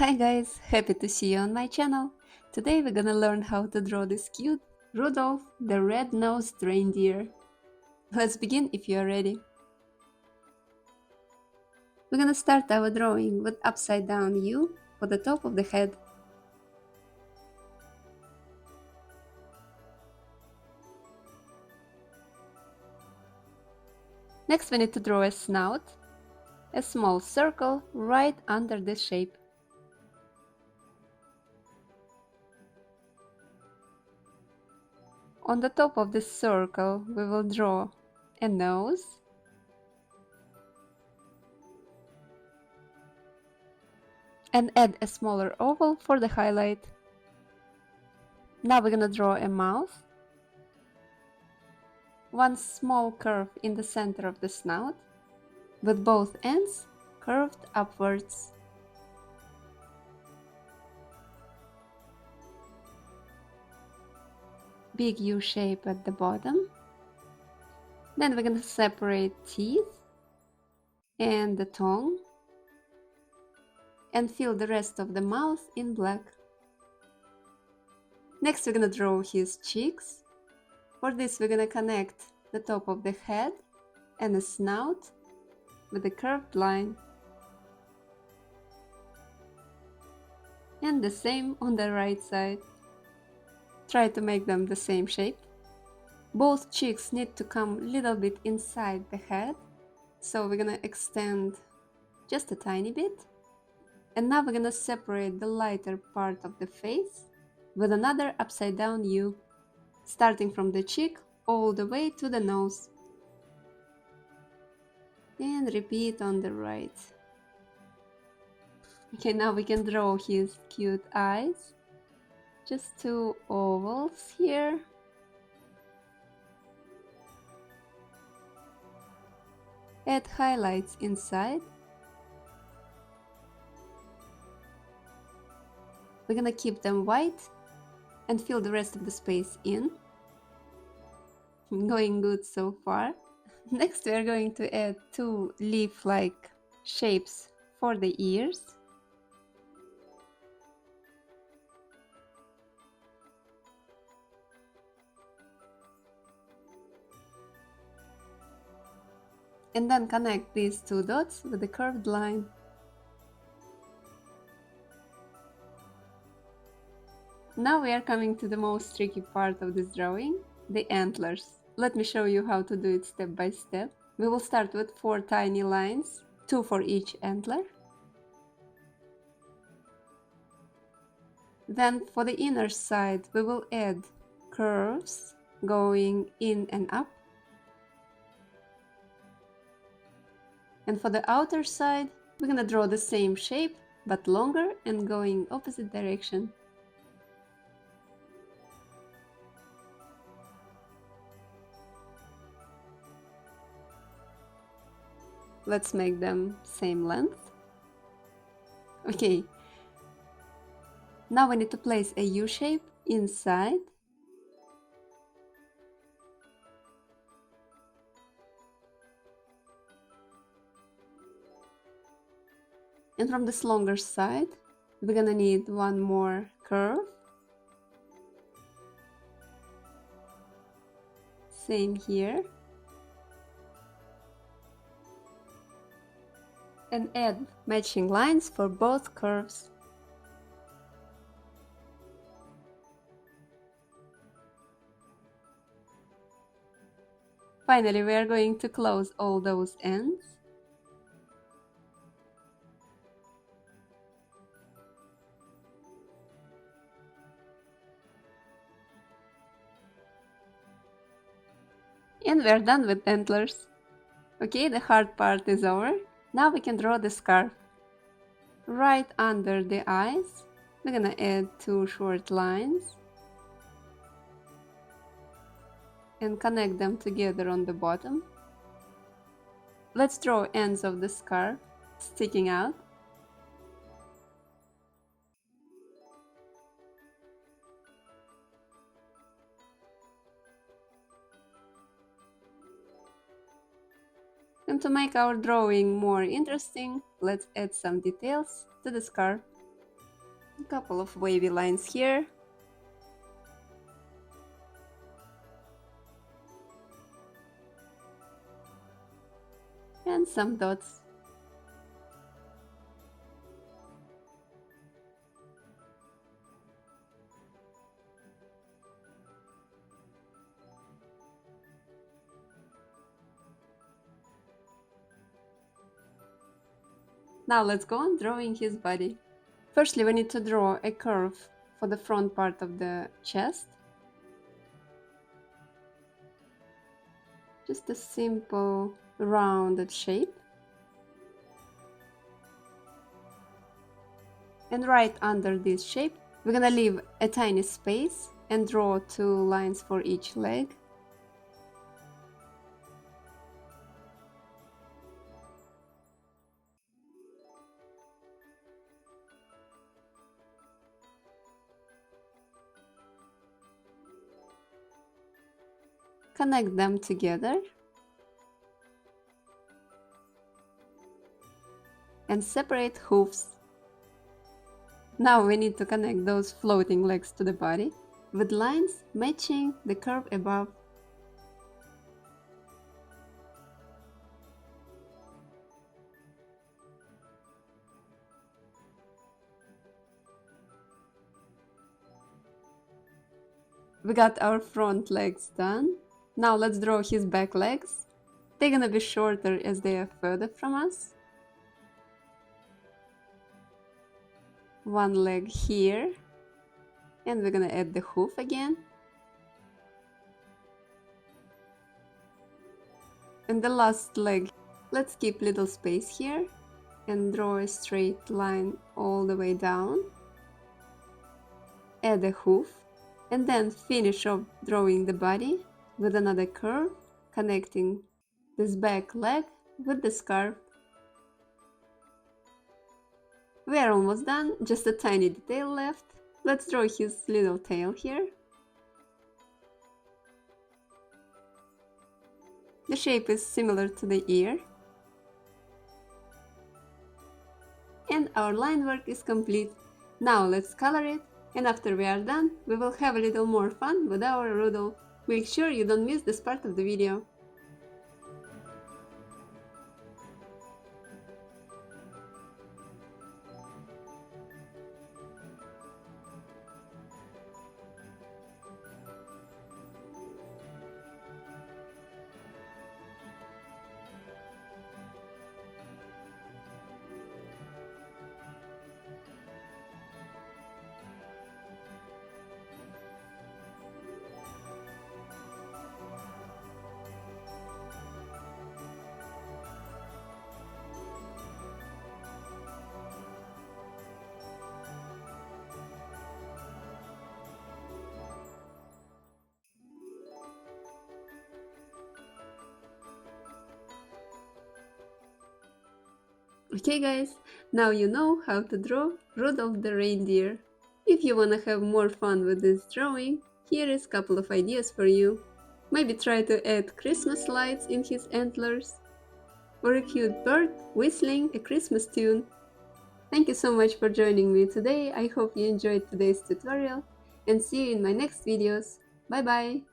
Hi guys, happy to see you on my channel. Today we're gonna learn how to draw this cute Rudolph the red-nosed reindeer. Let's begin if you are ready. We're gonna start our drawing with upside down U for the top of the head. Next we need to draw a snout, a small circle right under this shape. On the top of this circle we will draw a nose, and add a smaller oval for the highlight. Now we're gonna draw a mouth, one small curve in the center of the snout, with both ends curved upwards. Big U shape at the bottom. Then we're gonna separate teeth and the tongue and fill the rest of the mouth in black. Next we're gonna draw his cheeks. For this we're gonna connect the top of the head and the snout with a curved line. And the same on the right side. Try to make them the same shape. Both cheeks need to come a little bit inside the head, so we're gonna extend just a tiny bit. And now we're gonna separate the lighter part of the face with another upside down U, starting from the cheek all the way to the nose. And repeat on the right. Okay, now we can draw his cute eyes. Just two ovals here. Add highlights inside. We're gonna keep them white and fill the rest of the space in. Going good so far. Next we are going to add two leaf-like shapes for the ears. And then connect these two dots with a curved line. Now we are coming to the most tricky part of this drawing, the antlers. Let me show you how to do it step by step. We will start with 4 tiny lines, 2 for each antler. Then for the inner side we will add curves going in and up. And for the outer side we're gonna draw the same shape but longer and going opposite direction. Let's make them same length. Okay. Now we need to place a U shape inside. And from this longer side, we're gonna need one more curve. Same here. And add matching lines for both curves. Finally, we are going to close all those ends. And we're done with antlers. Okay, the hard part is over. Now we can draw the scarf. Right under the eyes, we're gonna add 2 short lines and connect them together on the bottom. Let's draw ends of the scarf sticking out. And to make our drawing more interesting, let's add some details to the scarf. A couple of wavy lines here. And some dots. Now let's go on drawing his body. Firstly, we need to draw a curve for the front part of the chest. Just a simple rounded shape. And right under this shape, we're gonna leave a tiny space and draw 2 lines for each leg. Connect them together. And separate hoofs. Now we need to connect those floating legs to the body with lines matching the curve above. We got our front legs done. Now let's draw his back legs. They're gonna be shorter as they are further from us. One leg here. And we're gonna add the hoof again. And the last leg. Let's keep little space here and draw a straight line all the way down. Add a hoof. And then finish off drawing the body with another curve, connecting this back leg with the scarf. We are almost done, just a tiny detail left. Let's draw his little tail here. The shape is similar to the ear. And our line work is complete. Now let's color it. And after we are done, we will have a little more fun with our Rudolph. Make sure you don't miss this part of the video. Okay guys, now you know how to draw Rudolph the reindeer. If you wanna have more fun with this drawing, here is a couple of ideas for you. Maybe try to add Christmas lights in his antlers, or a cute bird whistling a Christmas tune. Thank you so much for joining me today. I hope you enjoyed today's tutorial and see you in my next videos. Bye bye!